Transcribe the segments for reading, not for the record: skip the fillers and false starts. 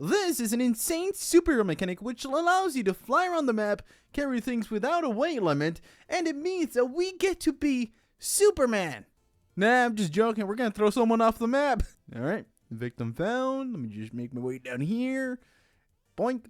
This is an insane superhero mechanic which allows you to fly around the map, carry things without a weight limit, and it means that we get to be Superman. Nah, I'm just joking. We're gonna throw someone off the map. Alright, victim found. Let me just make my way down here. Boink.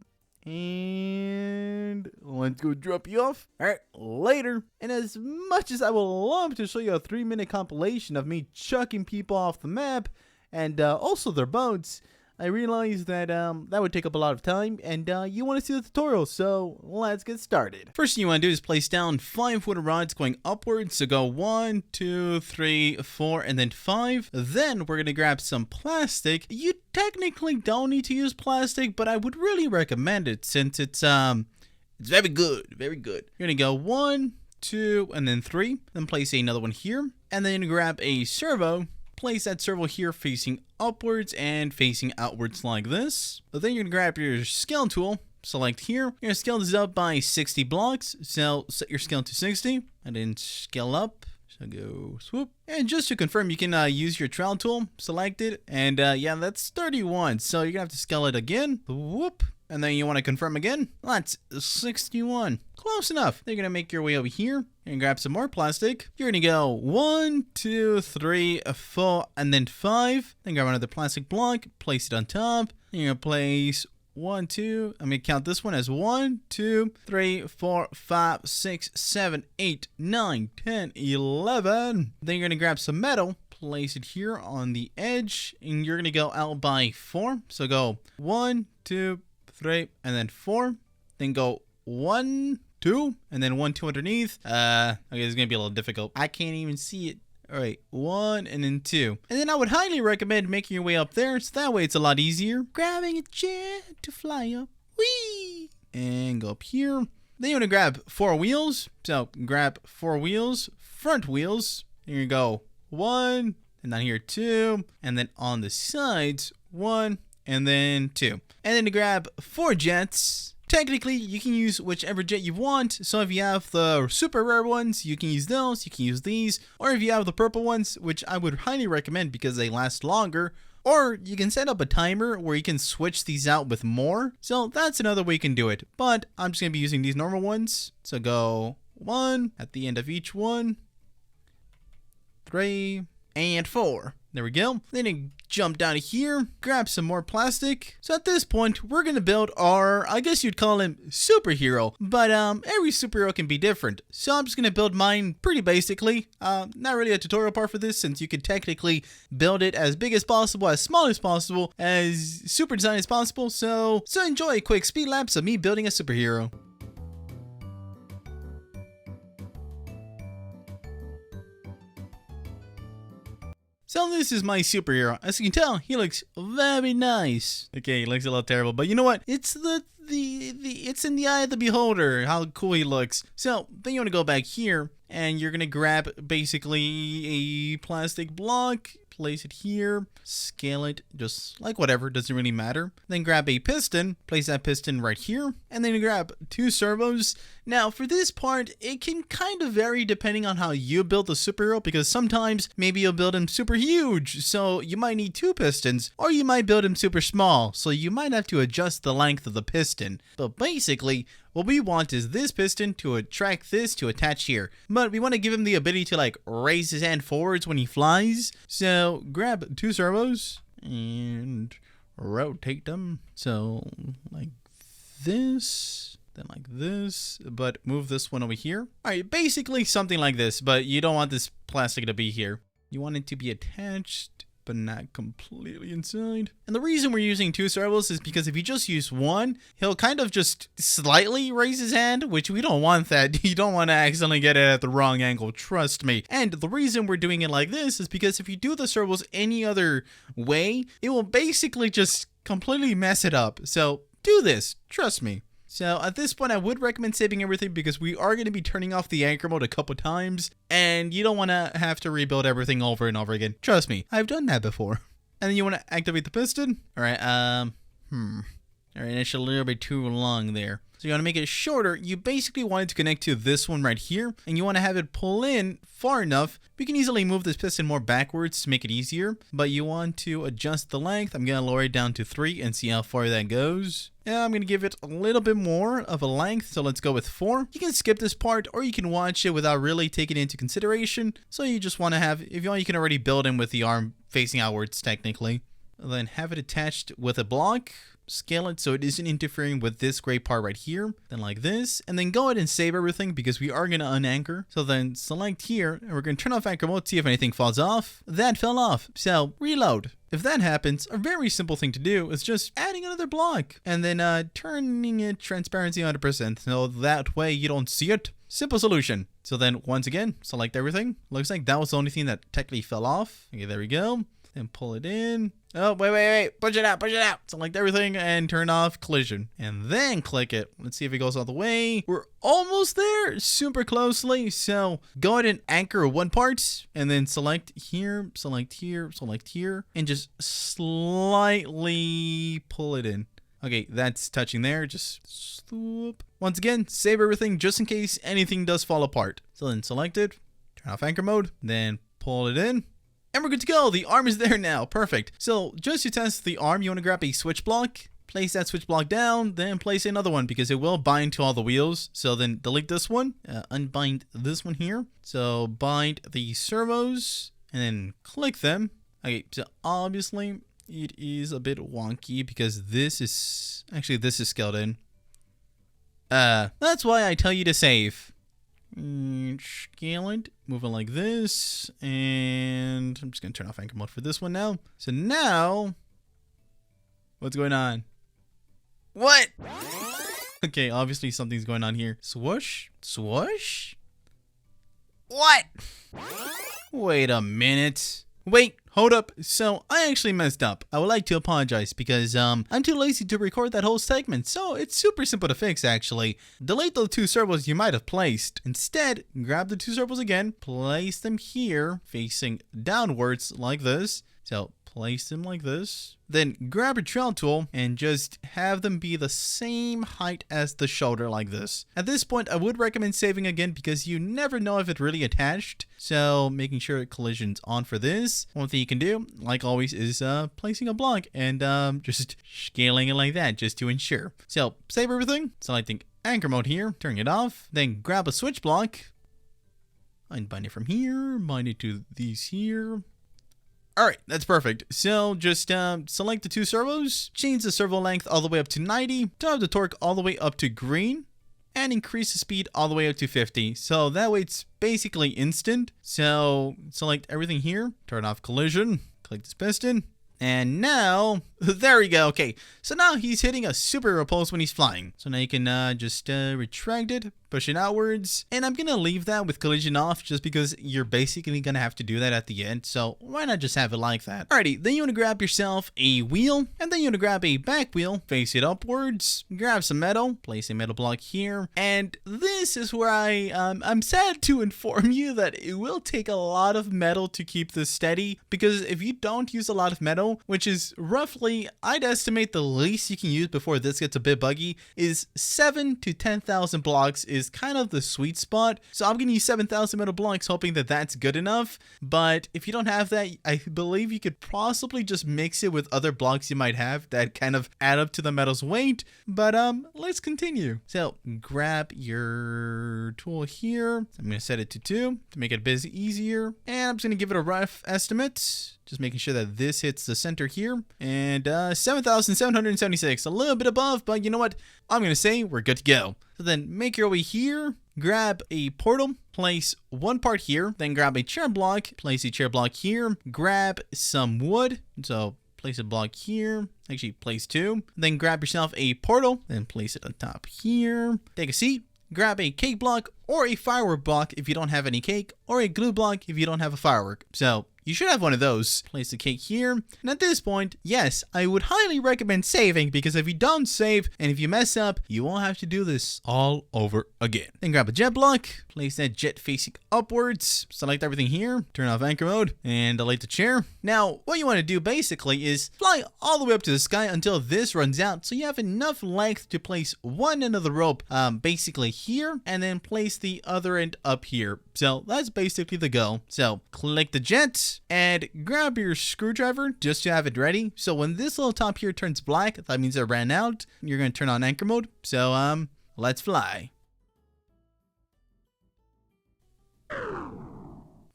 And let's go drop you off. Alright, later. And as much as I would love to show you a 3-minute compilation of me chucking people off the map and also their boats, I realized that that would take up a lot of time, and you want to see the tutorial, so let's get started. First thing you want to do is place down 5 wooden rods going upwards, so go 1, 2, 3, 4, and then 5. Then we're going to grab some plastic. You technically don't need to use plastic, but I would really recommend it since it's very good, very good. You're going to go 1, 2, and then 3, then place another one here, and then grab a servo. Place that servo here facing upwards and facing outwards like this. Then you're going to grab your scale tool, select here. You're going to scale this up by 60 blocks. So set your scale to 60 and then scale up. So go swoop. And just to confirm, you can use your trowel tool, select it. And yeah, that's 31. So you're going to have to scale it again. Whoop. And then you want to confirm again. That's 61. Close enough. Then you're going to make your way over here and grab some more plastic. You're going to go 1, 2, 3, 4, and then 5. Then grab another plastic block, place it on top. Then you're going to place 1, 2. I'm going to count this one as 1, 2, 3, 4, 5, 6, 7, 8, 9, 10, 11. Then you're going to grab some metal. Place it here on the edge. And you're going to go out by 4. So go 1, 2, 3, and then 4. Then go 1, 2, and then 1, 2 underneath. Okay, this is gonna be a little difficult. I can't even see it. All right, 1 and then 2. And then I would highly recommend making your way up there, so that way it's a lot easier. Grabbing a jet to fly up. Whee! And go up here. Then you want to grab 4 wheels. So grab 4 wheels, front wheels. And you go 1, and then here 2, and then on the sides 1, and then 2. And then to grab 4 jets. Technically, you can use whichever jet you want. So if you have the super rare ones, you can use those. You can use these. Or if you have the purple ones, which I would highly recommend because they last longer. Or you can set up a timer where you can switch these out with more. So that's another way you can do it. But I'm just going to be using these normal ones. So go 1 at the end of each one. 3 and 4. There we go. Then you jump down here, grab some more plastic. So at this point, we're going to build our, I guess you'd call him superhero, but every superhero can be different. So I'm just going to build mine pretty basically. Not really a tutorial part for this since you could technically build it as big as possible, as small as possible, as super design as possible. So enjoy a quick speed lapse of me building a superhero. So this is my superhero. As you can tell, he looks very nice. Okay, he looks a little terrible, but you know what? It's it's in the eye of the beholder how cool he looks. So then you want to go back here and you're gonna grab basically a plastic block, place it here, scale it, just like whatever, doesn't really matter. Then grab a piston, place that piston right here, and then grab 2 servos. Now for this part, it can kind of vary depending on how you build the superhero, because sometimes maybe you'll build him super huge, so you might need 2 pistons, or you might build him super small, so you might have to adjust the length of the piston. But basically, what we want is this piston to attract this to attach here. But we want to give him the ability to like raise his hand forwards when he flies. So grab 2 servos and rotate them. So like this, then like this, but move this one over here. All right, basically something like this, but you don't want this plastic to be here. You want it to be attached, but not completely inside. And the reason we're using 2 servos is because if you just use 1, he'll kind of just slightly raise his hand, which we don't want that. You don't want to accidentally get it at the wrong angle, trust me. And the reason we're doing it like this is because if you do the servos any other way, it will basically just completely mess it up. So do this, trust me. So at this point, I would recommend saving everything because we are going to be turning off the anchor mode a couple times, and you don't want to have to rebuild everything over and over again. Trust me, I've done that before. And then you want to activate the piston. All right, All right, that's a little bit too long there. So you want to make it shorter. You basically want it to connect to this one right here, and you want to have it pull in far enough. We can easily move this piston more backwards to make it easier, but you want to adjust the length. I'm going to lower it down to 3 and see how far that goes. Yeah, I'm going to give it a little bit more of a length, so let's go with 4. You can skip this part, or you can watch it without really taking it into consideration. So you just want to have, if you want, you can already build in with the arm facing outwards technically. Then have it attached with a block. Scale it so it isn't interfering with this gray part right here. Then like this, and then go ahead and save everything because we are going to unanchor. So then select here, and we're going to turn off anchor mode, see if anything falls off. That fell off, so reload. If that happens, a very simple thing to do is just adding another block and then turning it transparency 100%, so that way you don't see it. Simple solution. So then once again, select everything. Looks like that was the only thing that technically fell off. Okay, there we go. Then pull it in. Oh, wait. Push it out. Select everything and turn off collision. And then click it. Let's see if it goes all the way. We're almost there, super closely. So go ahead and anchor one part and then select here, and just slightly pull it in. Okay, that's touching there. Just swoop. Once again, save everything just in case anything does fall apart. So then select it, turn off anchor mode, then pull it in. And we're good to go. The arm is there now. Perfect. So just to test the arm, you want to grab a switch block, place that switch block down, then place another one because it will bind to all the wheels. So then delete this one, unbind this one here. So bind the servos and then click them. Okay, so obviously it is a bit wonky because this is scaled in. That's why I tell you to save. Scale it, move it like this, and I'm just gonna turn off anchor mode for this one now. So now, what's going on? What? Okay, obviously something's going on here. Swoosh, swoosh. What? Wait a minute. Wait, hold up. So I actually messed up. I would like to apologize because I'm too lazy to record that whole segment. So it's super simple to fix actually. Delete the 2 servos you might have placed. Instead, grab the 2 servos again, place them here facing downwards like this. So place them like this. Then grab a trail tool and just have them be the same height as the shoulder like this. At this point, I would recommend saving again because you never know if it really attached. So making sure collision's on for this. One thing you can do, like always, is placing a block and just scaling it like that just to ensure. So save everything, selecting anchor mode here, turning it off, then grab a switch block, unbind it from here, bind it to these here. All right, that's perfect. So just select the 2 servos, change the servo length all the way up to 90, turn up the torque all the way up to green, and increase the speed all the way up to 50. So that way it's basically instant. So select everything here, turn off collision, click this piston, and now, there we go. Okay, so now he's hitting a super repulse when he's flying. So now you can just retract it, push it outwards, and I'm gonna leave that with collision off just because you're basically gonna have to do that at the end, so why not just have it like that? Alrighty, then you want to grab yourself a wheel, and then you want to grab a back wheel, face it upwards, grab some metal, place a metal block here, and this is where I'm sad to inform you that it will take a lot of metal to keep this steady, because if you don't use a lot of metal, which is roughly, I'd estimate the least you can use before this gets a bit buggy, is 7 to 10,000 blocks is kind of the sweet spot. So I'm gonna use 7,000 metal blocks hoping that that's good enough, but if you don't have that, I believe you could possibly just mix it with other blocks you might have that kind of add up to the metal's weight. But let's continue. So grab your tool here. I'm gonna set it to 2 to make it a bit easier, and I'm just gonna give it a rough estimate, just making sure that this hits the center here, and 7,776, a little bit above, but you know what, I'm gonna say we're good to go. So then make your way here, grab a portal, place one part here, then grab a chair block, place a chair block here, grab some wood, so place a block here, actually place 2, then grab yourself a portal, then place it on top here, take a seat, grab a cake block or a firework block if you don't have any cake, or a glue block if you don't have a firework. So You should have one of those. Place the cake here. And at this point, yes, I would highly recommend saving, because if you don't save and if you mess up, you won't have to do this all over again. Then grab a jet block, place that jet facing upwards, select everything here, turn off anchor mode, and delete the chair. Now, what you want to do basically is fly all the way up to the sky until this runs out, so you have enough length to place one end of the rope basically here, and then place the other end up here. So that's basically the goal. So click the jet and grab your screwdriver just to have it ready. So when this little top here turns black, that means it ran out. You're going to turn on anchor mode. So let's fly.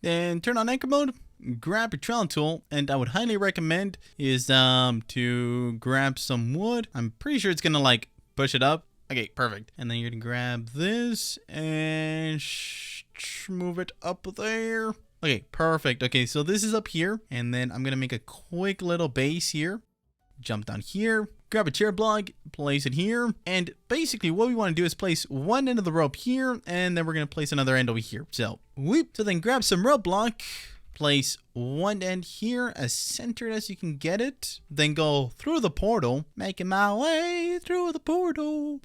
Then turn on anchor mode, grab your trowel tool, and I would highly recommend is to grab some wood. I'm pretty sure it's gonna like push it up. Okay, perfect. And then you're gonna grab this and move it up there. Okay, perfect. Okay, so this is up here, and then I'm gonna make a quick little base here. Jump down here, grab a chair block, place it here, and basically what we want to do is place one end of the rope here, and then we're going to place another end over here. So then grab some rope block, place one end here as centered as you can get it, then go through the portal, making my way through the portal.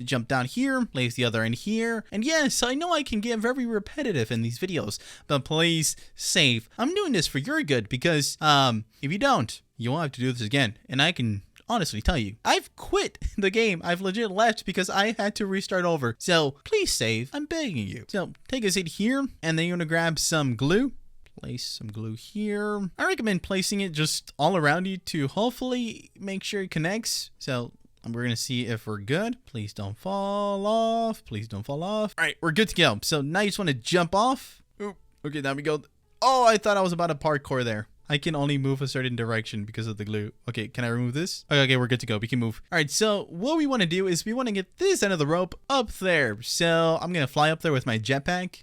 Jump down here, place the other end here, and yes, I know I can get very repetitive in these videos, but please save. I'm doing this for your good, because if you don't, you won't have to do this again. And I can honestly tell you, I've quit the game. I've legit left because I had to restart over. So please save. I'm begging you. So take a seat here, and then you're going to grab some glue. Place some glue here. I recommend placing it just all around you to hopefully make sure it connects. So we're going to see if we're good. Please don't fall off. Please don't fall off. All right, we're good to go. So now you just want to jump off. Ooh, okay, there we go. Oh, I thought I was about to parkour there. I can only move a certain direction because of the glue. Okay, can I remove this? Okay, we're good to go. We can move. All right, so what we want to do is we want to get this end of the rope up there. So I'm going to fly up there with my jetpack.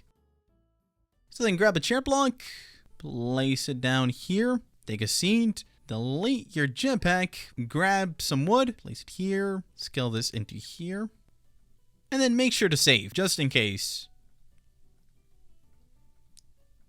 So then grab a chair block, place it down here, take a seat, delete your jetpack, grab some wood, place it here, scale this into here, and then make sure to save just in case.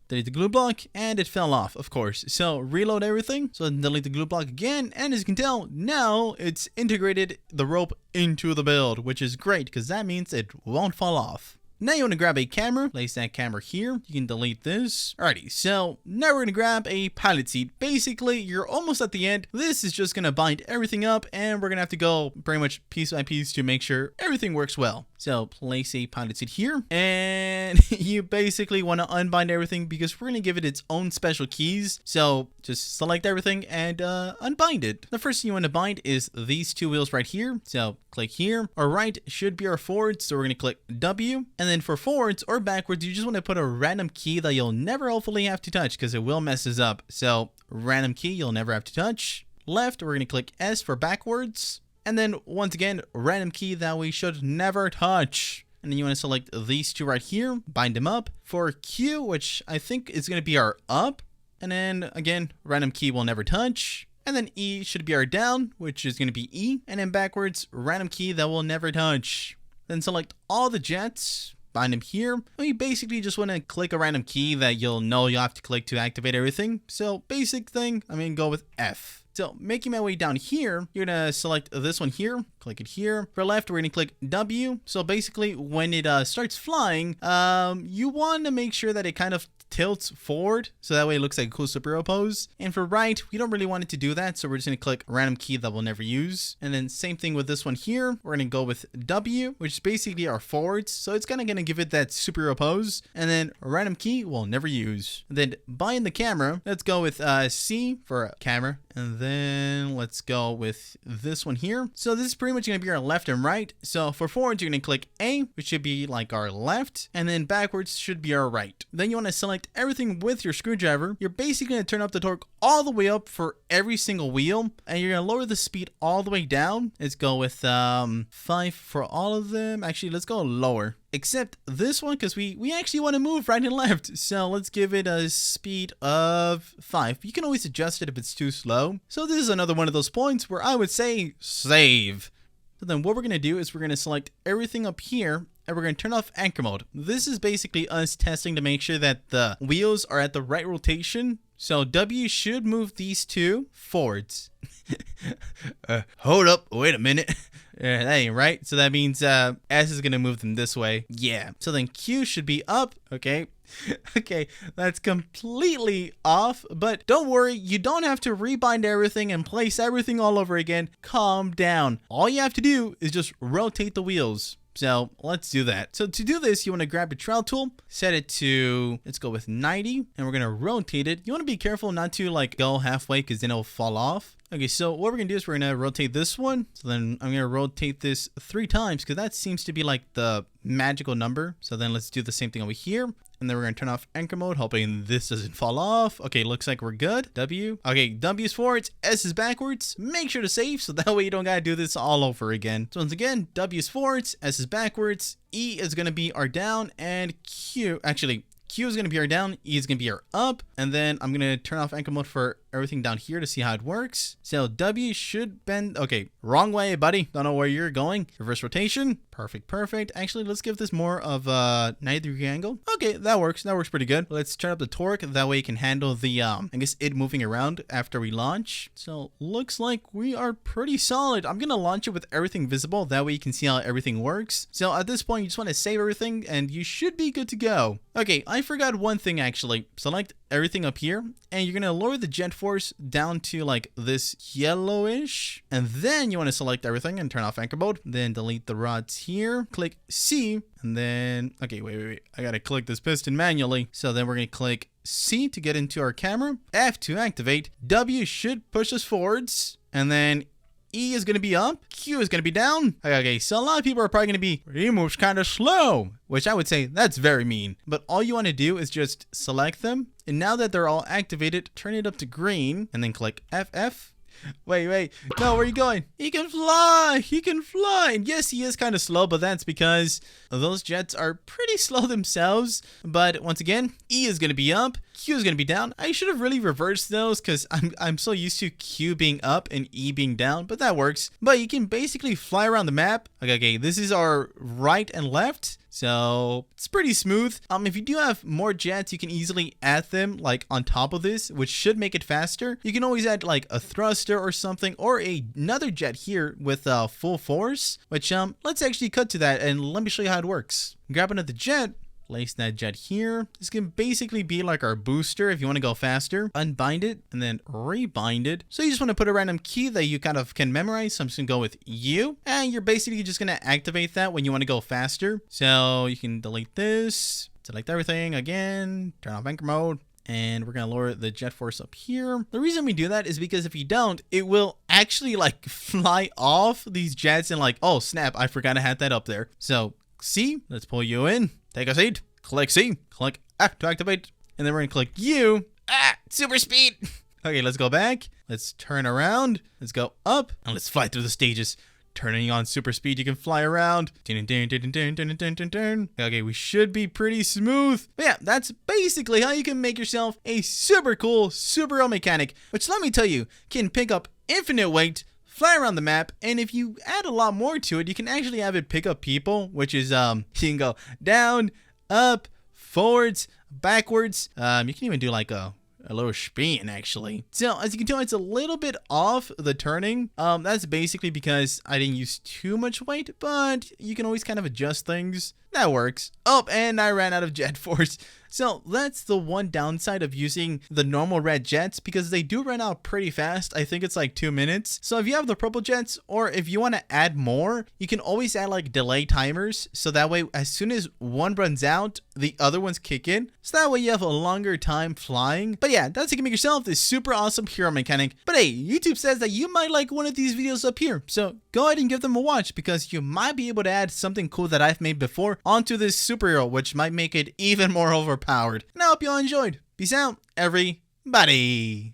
Delete the glue block, and it fell off, of course. So reload everything. So delete the glue block again, and as you can tell, now it's integrated the rope into the build, which is great because that means it won't fall off. Now you want to grab a camera, place that camera here. You can delete this. Alrighty, so now we're going to grab a pilot seat. Basically, you're almost at the end. This is just going to bind everything up, and we're going to have to go pretty much piece by piece to make sure everything works well. So place a pilot seat here, and you basically want to unbind everything because we're going to give it its own special keys. So just select everything and unbind it. The first thing you want to bind is these two wheels right here. So click here. Our right should be our forward, so we're going to click W. And then for forwards or backwards, you just want to put a random key that you'll never hopefully have to touch because it will mess us up. So random key you'll never have to touch. Left, we're going to click S for backwards. And then once again, random key that we should never touch. And then you want to select these two right here, bind them up. For Q, which I think is going to be our up. And then again, random key we'll never touch. And then E should be our down, which is going to be E. And then backwards, random key that we'll never touch. Then select all the jets, bind them here. We basically just want to click a random key that you'll know you have to click to activate everything. So basic thing, I'm going to go with F. So making my way down here, you're going to select this one here, click it here. For left, we're going to click W. So basically when it starts flying, you want to make sure that it kind of tilts forward so that way it looks like a cool superhero pose. And for right, we don't really want it to do that, so we're just going to click random key that we'll never use. And then same thing with this one here, we're going to go with W, which is basically our forwards, so it's kind of going to give it that superhero pose. And then random key we'll never use. And then bind the camera, let's go with C for camera, and then let's go with this one here. So this is pretty much going to be our left and right. So for forwards, you're going to click A, which should be like our left, and then backwards should be our right. Then you want to select everything with your screwdriver. You're basically going to turn up the torque all the way up for every single wheel, and you're going to lower the speed all the way down. Let's go with 5 for all of them. Actually, let's go lower. Except this one, because we actually want to move right and left. So let's give it a speed of 5. You can always adjust it if it's too slow. So this is another one of those points where I would say save. So then what we're going to do is we're going to select everything up here and we're going to turn off anchor mode. This is basically us testing to make sure that the wheels are at the right rotation. So W should move these two forwards. Hold up, wait a minute. That ain't right. So that means S is going to move them this way. Yeah. So then Q should be up. Okay. Okay, that's completely off, but don't worry, you don't have to rebind everything and place everything all over again. Calm down. All you have to do is just rotate the wheels. So let's do that. So to do this, you want to grab your trowel tool, set it to, let's go with 90, and we're going to rotate it. You want to be careful not to like go halfway because then it'll fall off. Okay, so what we're going to do is we're going to rotate this one. So then I'm going to rotate this 3 times because that seems to be like the magical number. So then let's do the same thing over here. And then we're going to turn off anchor mode, hoping this doesn't fall off. Okay, looks like we're good. W. Okay, W is forwards, S is backwards. Make sure to save so that way you don't got to do this all over again. So once again, W is forwards, S is backwards, E is going to be our down, and Q, actually, Q is going to be our down, E is going to be our up, and then I'm going to turn off anchor mode for everything down here to see how it works. So W should bend, okay, wrong way, buddy. Don't know where you're going. Reverse rotation. Perfect, perfect. Actually, let's give this more of a 90-degree angle. Okay, that works. That works pretty good. Let's turn up the torque. That way you can handle the, I guess it moving around after we launch. So looks like we are pretty solid. I'm going to launch it with everything visible. That way you can see how everything works. So at this point, you just want to save everything and you should be good to go. Okay, I forgot one thing actually. Select everything up here and you're going to lower the jet force down to like this yellowish, and then you want to select everything and turn off anchor mode, then delete the rods here, click C, and then okay, wait, I gotta click this piston manually. So then we're gonna click C to get into our camera, F to activate, W should push us forwards, and then E is going to be up, Q is going to be down. Okay, so a lot of people are probably going to be, he moves kind of slow, which I would say that's very mean. But all you want to do is just select them. And now that they're all activated, turn it up to green and then click FF. Wait. No, where are you going? He can fly. He can fly. And yes, he is kind of slow, but that's because those jets are pretty slow themselves. But once again, E is going to be up. Q is going to be down. I should have really reversed those because I'm so used to Q being up and E being down, but that works. But you can basically fly around the map. Okay, this is our right and left. So it's pretty smooth. If you do have more jets, you can easily add them like on top of this, which should make it faster. You can always add like a thruster or something, or another jet here with full force, which let's actually cut to that and let me show you how it works. Grab another jet. Place that jet here. This can basically be like our booster if you want to go faster. Unbind it and then rebind it. So you just want to put a random key that you kind of can memorize. So I'm just going to go with U. And you're basically just going to activate that when you want to go faster. So you can delete this. Select everything again. Turn off anchor mode. And we're going to lower the jet force up here. The reason we do that is because if you don't, it will actually like fly off these jets and like, oh snap, I forgot I had that up there. So C, let's pull you in. Take a seat. Click C. Click F to activate. And then we're going to click U. Super speed. Okay, let's go back. Let's turn around. Let's go up. And let's fly through the stages. Turning on super speed, you can fly around. Okay, we should be pretty smooth. But yeah, that's basically how you can make yourself a super cool superhero mechanic. Which, let me tell you, can pick up infinite weight, fly around the map, and if you add a lot more to it, you can actually have it pick up people, which is you can go down, up, forwards, backwards. You can even do like a little spin actually. So as you can tell, it's a little bit off the turning. That's basically because I didn't use too much weight, but you can always kind of adjust things. That works. Oh, and I ran out of jet force. So that's the one downside of using the normal red jets, because they do run out pretty fast. I think it's like 2 minutes. So if you have the purple jets, or if you want to add more, you can always add like delay timers. So that way, as soon as one runs out, the other ones kick in. So that way you have a longer time flying. But yeah, that's how you can make yourself this super awesome hero mechanic. But hey, YouTube says that you might like one of these videos up here. So go ahead and give them a watch, because you might be able to add something cool that I've made before onto this superhero, which might make it even more overpowered. And I hope you all enjoyed. Peace out, everybody.